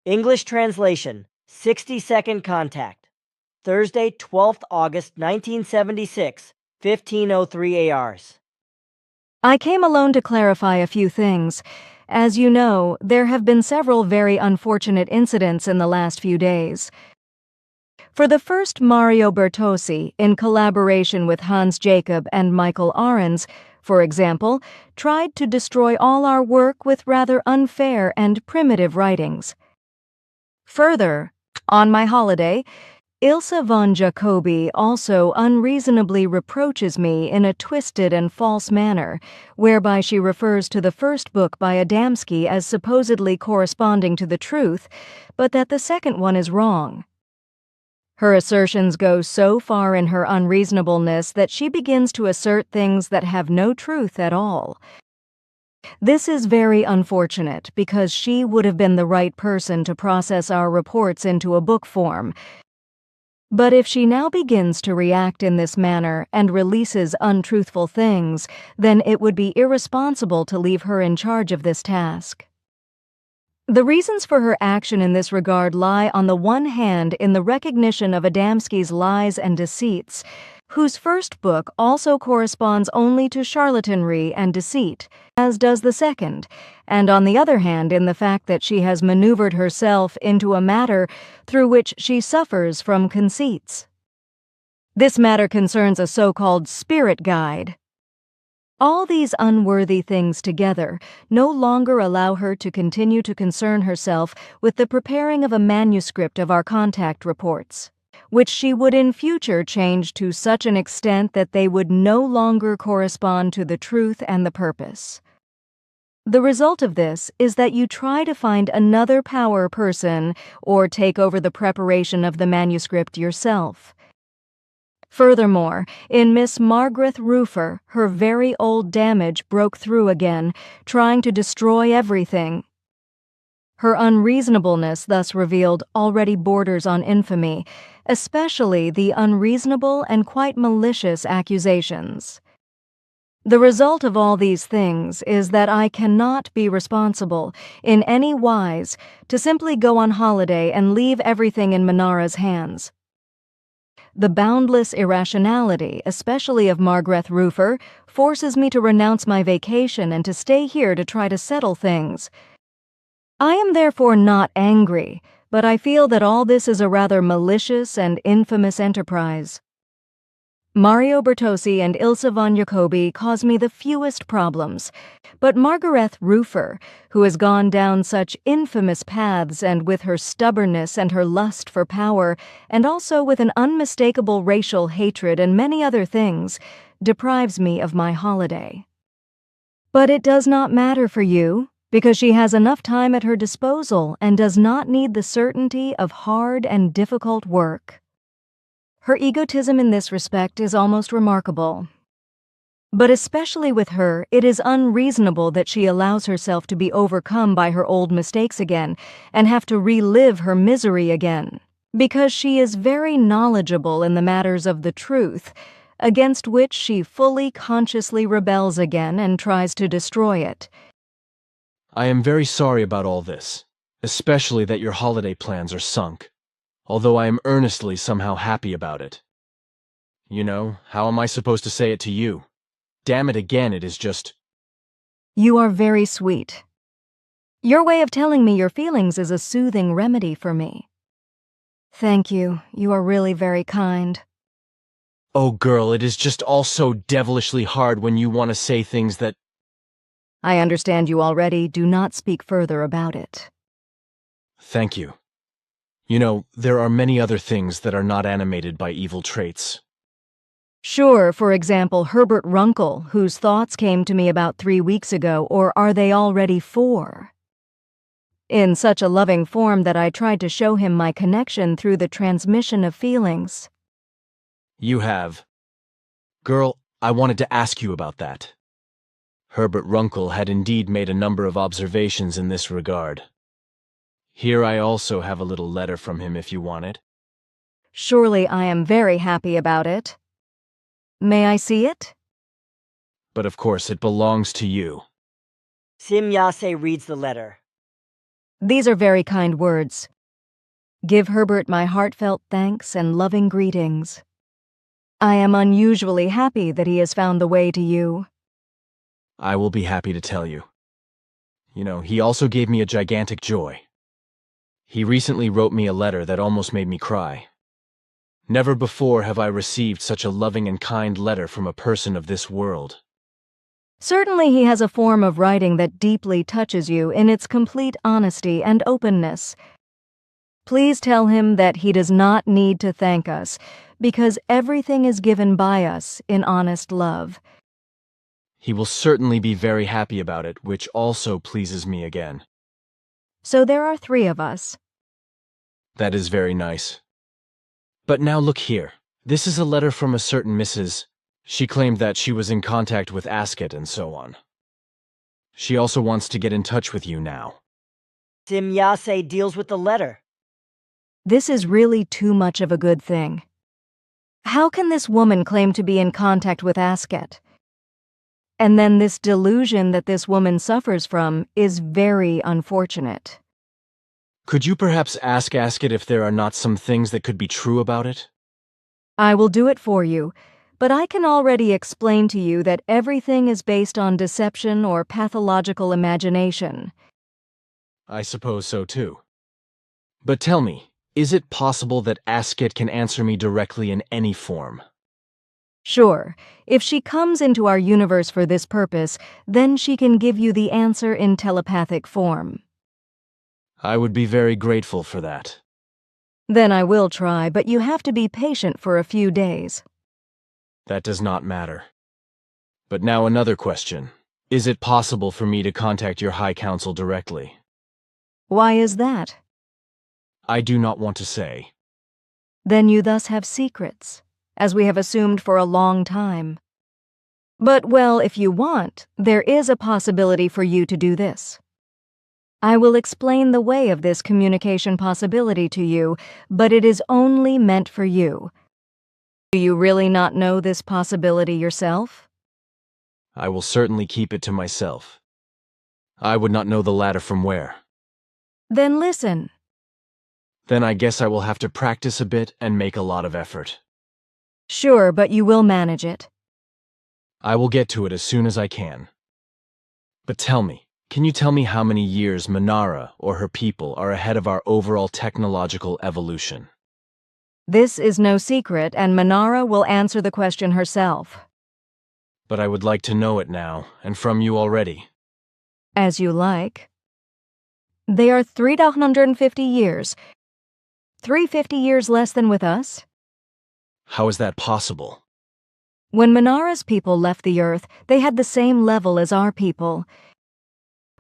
English translation, 60-second contact. Thursday, 12th August 1976, 15:03 ARs. I came alone to clarify a few things. As you know, there have been several very unfortunate incidents in the last few days. For the first, Mario Bertozzi, in collaboration with Hans Jacob and Michael Ahrens, for example, tried to destroy all our work with rather unfair and primitive writings. Further, on my holiday, Ilse von Jacobi also unreasonably reproaches me in a twisted and false manner, whereby she refers to the first book by Adamski as supposedly corresponding to the truth, but that the second one is wrong. Her assertions go so far in her unreasonableness that she begins to assert things that have no truth at all. This is very unfortunate because she would have been the right person to process our reports into a book form. But if she now begins to react in this manner and releases untruthful things, then it would be irresponsible to leave her in charge of this task. The reasons for her action in this regard lie on the one hand in the recognition of Adamski's lies and deceits, whose first book also corresponds only to charlatanry and deceit, as does the second, and on the other hand in the fact that she has maneuvered herself into a matter through which she suffers from conceits. This matter concerns a so-called spirit guide. All these unworthy things together no longer allow her to continue to concern herself with the preparing of a manuscript of our contact reports, which she would in future change to such an extent that they would no longer correspond to the truth and the purpose. The result of this is that you try to find another power person or take over the preparation of the manuscript yourself. Furthermore, in Miss Margaret Rufer, her very old damage broke through again, trying to destroy everything. Her unreasonableness thus revealed already borders on infamy, especially the unreasonable and quite malicious accusations. The result of all these things is that I cannot be responsible, in any wise, to simply go on holiday and leave everything in Manara's hands. The boundless irrationality, especially of Margaret Rufer, forces me to renounce my vacation and to stay here to try to settle things. I am therefore not angry, but I feel that all this is a rather malicious and infamous enterprise. Mario Bertozzi and Ilse von Jacobi cause me the fewest problems, but Margaret Rufer, who has gone down such infamous paths and with her stubbornness and her lust for power, and also with an unmistakable racial hatred and many other things, deprives me of my holiday. But it does not matter for you, because she has enough time at her disposal and does not need the certainty of hard and difficult work. Her egotism in this respect is almost remarkable. But especially with her, it is unreasonable that she allows herself to be overcome by her old mistakes again and have to relive her misery again, because she is very knowledgeable in the matters of the truth, against which she fully consciously rebels again and tries to destroy it. I am very sorry about all this, especially that your holiday plans are sunk. Although I am earnestly somehow happy about it. You know, how am I supposed to say it to you? Damn it again, it is just... You are very sweet. Your way of telling me your feelings is a soothing remedy for me. Thank you. You are really very kind. Oh, girl, it is just all so devilishly hard when you want to say things that... I understand you already. Do not speak further about it. Thank you. You know, there are many other things that are not animated by evil traits. Sure, for example, Herbert Runkle, whose thoughts came to me about 3 weeks ago, or are they already 4? In such a loving form that I tried to show him my connection through the transmission of feelings. You have. Girl, I wanted to ask you about that. Herbert Runkle had indeed made a number of observations in this regard. Here I also have a little letter from him if you want it. Surely I am very happy about it. May I see it? But of course it belongs to you. Sim Yase reads the letter. These are very kind words. Give Herbert my heartfelt thanks and loving greetings. I am unusually happy that he has found the way to you. I will be happy to tell you. You know, he also gave me a gigantic joy. He recently wrote me a letter that almost made me cry. Never before have I received such a loving and kind letter from a person of this world. Certainly he has a form of writing that deeply touches you in its complete honesty and openness. Please tell him that he does not need to thank us, because everything is given by us in honest love. He will certainly be very happy about it, which also pleases me again. So there are 3 of us. That is very nice. But now look here. This is a letter from a certain Mrs. She claimed that she was in contact with Ascot and so on. She also wants to get in touch with you now. Simyase deals with the letter. This is really too much of a good thing. How can this woman claim to be in contact with Ascot? And then this delusion that this woman suffers from is very unfortunate. Could you perhaps ask Ascot if there are not some things that could be true about it? I will do it for you, but I can already explain to you that everything is based on deception or pathological imagination. I suppose so too. But tell me, is it possible that Ascot can answer me directly in any form? Sure, if she comes into our universe for this purpose, then she can give you the answer in telepathic form. I would be very grateful for that. Then I will try, but you have to be patient for a few days. That does not matter. But now another question. Is it possible for me to contact your High Council directly? Why is that? I do not want to say. Then you thus have secrets, as we have assumed for a long time. But, well, if you want, there is a possibility for you to do this. I will explain the way of this communication possibility to you, but it is only meant for you. Do you really not know this possibility yourself? I will certainly keep it to myself. I would not know the latter from where. Then listen. Then I guess I will have to practice a bit and make a lot of effort. Sure, but you will manage it. I will get to it as soon as I can. But tell me, can you tell me how many years Manara or her people are ahead of our overall technological evolution? This is no secret, and Manara will answer the question herself. But I would like to know it now, and from you already. As you like. They are 350 years. 350 years less than with us. How is that possible? When Manara's people left the Earth, they had the same level as our people.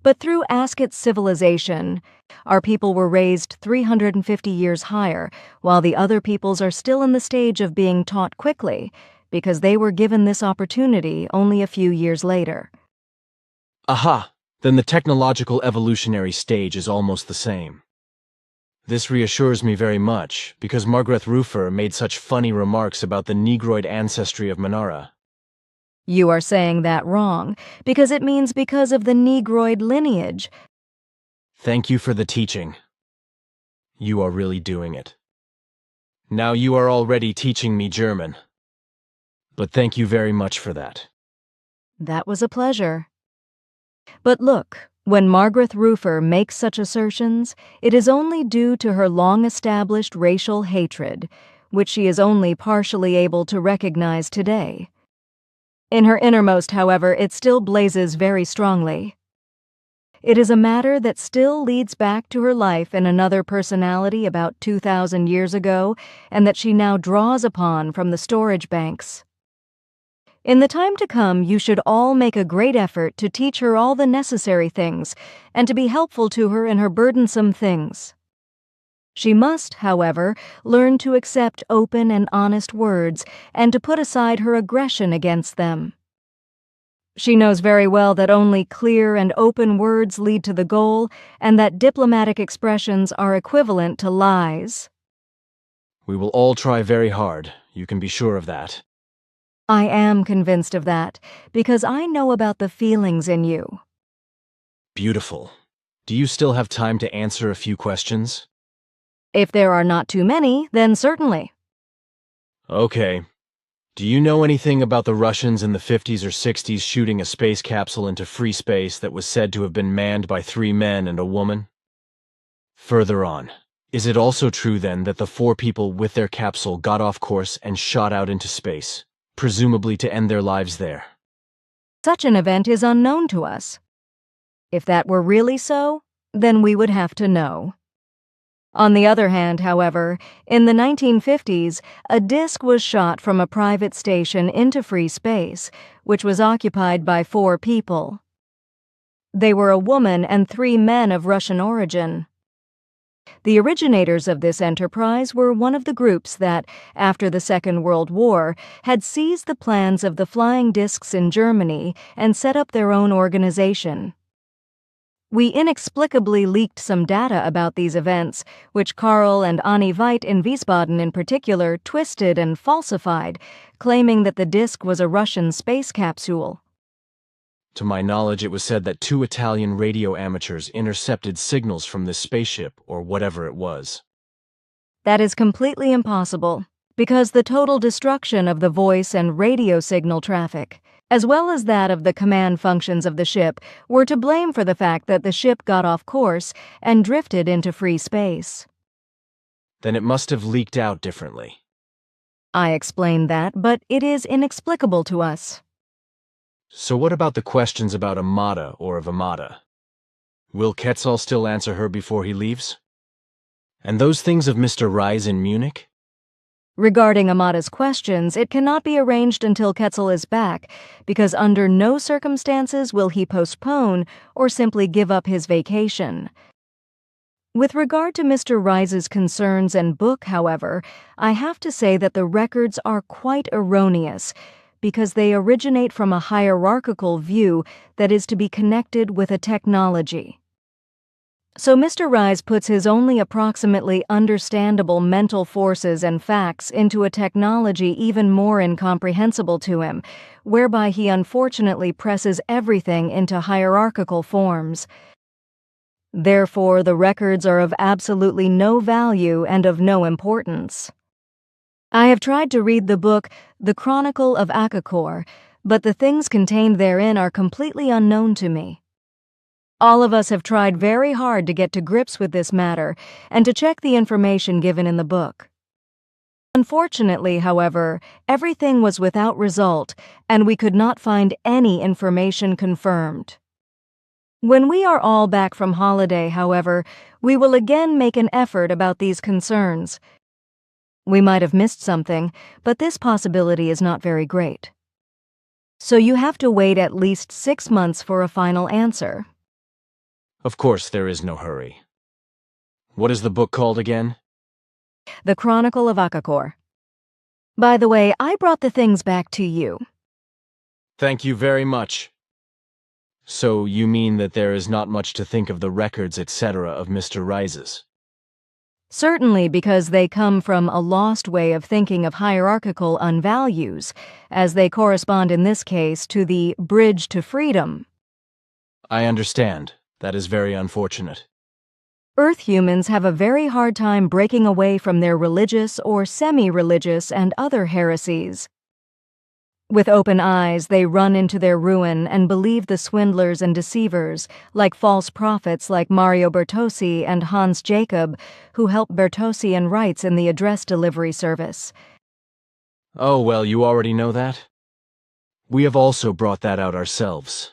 But through Ascot's civilization, our people were raised 350 years higher, while the other peoples are still in the stage of being taught quickly, because they were given this opportunity only a few years later. Aha! Then the technological evolutionary stage is almost the same. This reassures me very much, because Margaret Rufer made such funny remarks about the Negroid ancestry of Manara. You are saying that wrong, because it means because of the Negroid lineage. Thank you for the teaching. You are really doing it. Now you are already teaching me German. But thank you very much for that. That was a pleasure. But look, when Margaret Rufer makes such assertions, it is only due to her long-established racial hatred, which she is only partially able to recognize today. In her innermost, however, it still blazes very strongly. It is a matter that still leads back to her life in another personality about 2,000 years ago, and that she now draws upon from the storage banks. In the time to come, you should all make a great effort to teach her all the necessary things, and to be helpful to her in her burdensome things. She must, however, learn to accept open and honest words, and to put aside her aggression against them. She knows very well that only clear and open words lead to the goal, and that diplomatic expressions are equivalent to lies. We will all try very hard, you can be sure of that. I am convinced of that, because I know about the feelings in you. Beautiful. Do you still have time to answer a few questions? If there are not too many, then certainly. Okay. Do you know anything about the Russians in the 50s or 60s shooting a space capsule into free space that was said to have been manned by 3 men and a woman? Further on, is it also true then that the 4 people with their capsule got off course and shot out into space, presumably to end their lives there? Such an event is unknown to us. If that were really so, then we would have to know. On the other hand, however, in the 1950s, a disk was shot from a private station into free space, which was occupied by 4 people. They were a woman and 3 men of Russian origin. The originators of this enterprise were one of the groups that, after the Second World War, had seized the plans of the flying discs in Germany and set up their own organization. We inexplicably leaked some data about these events, which Karl and Annie Veit in Wiesbaden in particular twisted and falsified, claiming that the disk was a Russian space capsule. To my knowledge, it was said that 2 Italian radio amateurs intercepted signals from this spaceship, or whatever it was. That is completely impossible, because the total destruction of the voice and radio signal traffic, as well as that of the command functions of the ship, were to blame for the fact that the ship got off course and drifted into free space. Then it must have leaked out differently. I explained that, but it is inexplicable to us. So what about the questions about Amata or Vamata? Will Quetzal still answer her before he leaves? And those things of Mr. Rise in Munich? Regarding Amata's questions, it cannot be arranged until Quetzal is back, because under no circumstances will he postpone or simply give up his vacation. With regard to Mr. Rise's concerns and book, however, I have to say that the records are quite erroneous, because they originate from a hierarchical view that is to be connected with a technology. So Mr. Rise puts his only approximately understandable mental forces and facts into a technology even more incomprehensible to him, whereby he unfortunately presses everything into hierarchical forms. Therefore, the records are of absolutely no value and of no importance. I have tried to read the book, The Chronicle of Akakor, but the things contained therein are completely unknown to me. All of us have tried very hard to get to grips with this matter and to check the information given in the book. Unfortunately, however, everything was without result, and we could not find any information confirmed. When we are all back from holiday, however, we will again make an effort about these concerns. We might have missed something, but this possibility is not very great. So you have to wait at least 6 months for a final answer. Of course, there is no hurry. What is the book called again? The Chronicle of Akakor. By the way, I brought the things back to you. Thank you very much. So you mean that there is not much to think of the records, etc. of Mr. Rise's? Certainly, because they come from a lost way of thinking of hierarchical unvalues, as they correspond in this case to the bridge to freedom. I understand. That is very unfortunate. Earth humans have a very hard time breaking away from their religious or semi-religious and other heresies. With open eyes, they run into their ruin and believe the swindlers and deceivers, like false prophets like Mario Bertossi and Hans Jacob, who help Bertossi and Reitz in the address delivery service. Oh, well, you already know that? We have also brought that out ourselves.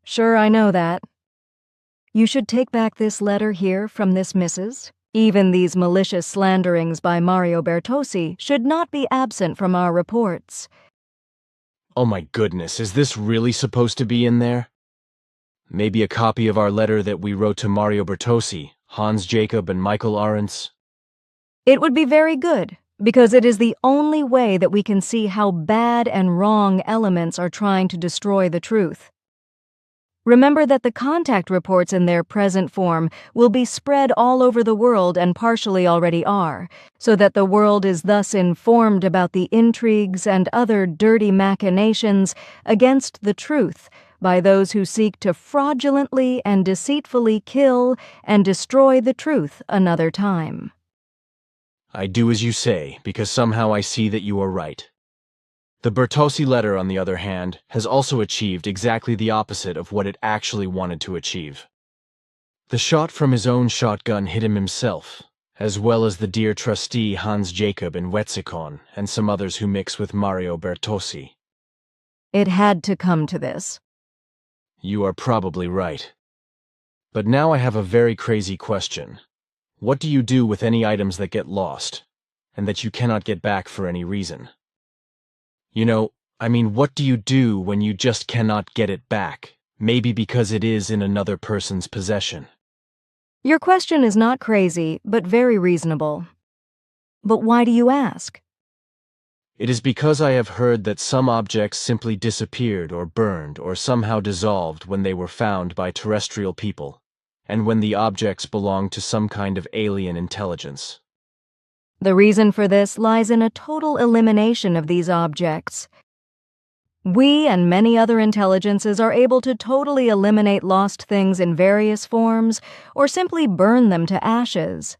Sure, I know that. You should take back this letter here from this Mrs. Even these malicious slanderings by Mario Bertossi should not be absent from our reports. Oh my goodness, is this really supposed to be in there? Maybe a copy of our letter that we wrote to Mario Bertossi, Hans Jacob, and Michael Arendts? It would be very good, because it is the only way that we can see how bad and wrong elements are trying to destroy the truth. Remember that the contact reports in their present form will be spread all over the world and partially already are, so that the world is thus informed about the intrigues and other dirty machinations against the truth by those who seek to fraudulently and deceitfully kill and destroy the truth another time. I do as you say, because somehow I see that you are right. The Bertossi letter, on the other hand, has also achieved exactly the opposite of what it actually wanted to achieve. The shot from his own shotgun hit him himself, as well as the dear trustee Hans Jacob in Wetzikon and some others who mix with Mario Bertossi. It had to come to this. You are probably right. But now I have a very crazy question. What do you do with any items that get lost, and that you cannot get back for any reason? What do you do when you just cannot get it back, maybe because it is in another person's possession? Your question is not crazy, but very reasonable. But why do you ask? It is because I have heard that some objects simply disappeared or burned or somehow dissolved when they were found by terrestrial people, and when the objects belonged to some kind of alien intelligence. The reason for this lies in a total elimination of these objects. We and many other intelligences are able to totally eliminate lost things in various forms or simply burn them to ashes.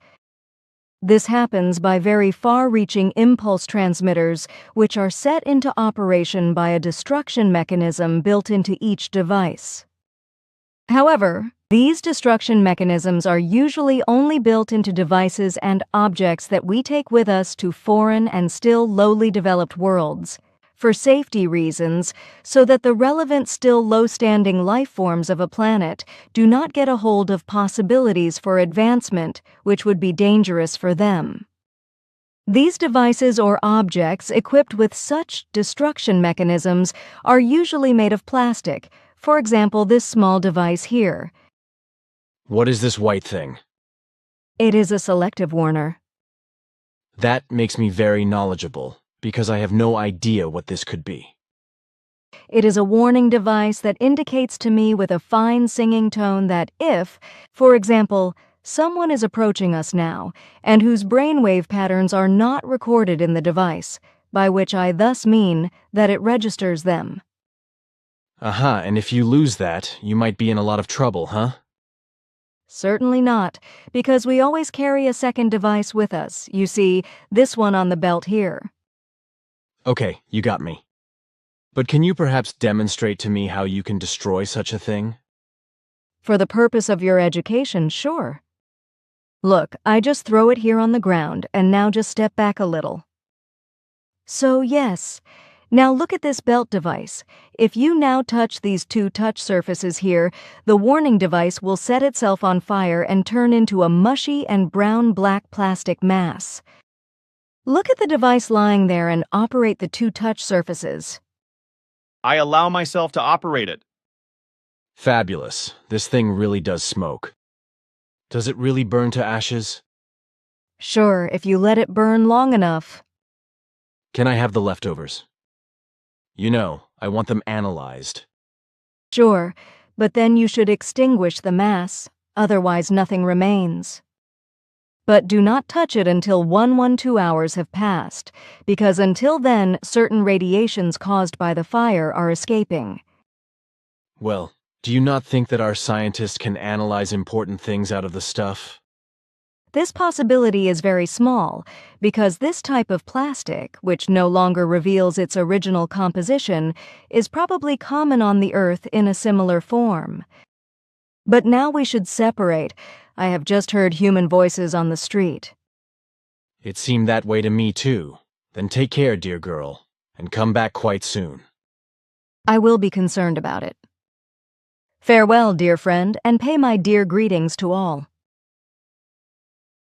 This happens by very far-reaching impulse transmitters, which are set into operation by a destruction mechanism built into each device. However, these destruction mechanisms are usually only built into devices and objects that we take with us to foreign and still lowly developed worlds, for safety reasons, so that the relevant still low-standing life forms of a planet do not get a hold of possibilities for advancement which would be dangerous for them. These devices or objects equipped with such destruction mechanisms are usually made of plastic, for example this small device here. What is this white thing? It is a selective warner. That makes me very knowledgeable, because I have no idea what this could be. It is a warning device that indicates to me with a fine singing tone that if, for example, someone is approaching us now, and whose brainwave patterns are not recorded in the device, by which I thus mean that it registers them. Aha, and if you lose that, you might be in a lot of trouble, huh? Certainly not, because we always carry a second device with us. You see, this one on the belt here. Okay, you got me. But can you perhaps demonstrate to me how you can destroy such a thing? For the purpose of your education, sure. Look, I just throw it here on the ground, and now just step back a little. So yes, now look at this belt device. If you now touch these two touch surfaces here, the warning device will set itself on fire and turn into a mushy and brown-black plastic mass. Look at the device lying there and operate the two touch surfaces. I allow myself to operate it. Fabulous. This thing really does smoke. Does it really burn to ashes? Sure, if you let it burn long enough. Can I have the leftovers? I want them analyzed. Sure, but then you should extinguish the mass, otherwise nothing remains. But do not touch it until 112 hours have passed, because until then certain radiations caused by the fire are escaping. Well, do you not think that our scientists can analyze important things out of the stuff? This possibility is very small, because this type of plastic, which no longer reveals its original composition, is probably common on the Earth in a similar form. But now we should separate. I have just heard human voices on the street. It seemed that way to me too. Then take care, dear girl, and come back quite soon. I will be concerned about it. Farewell, dear friend, and pay my dear greetings to all.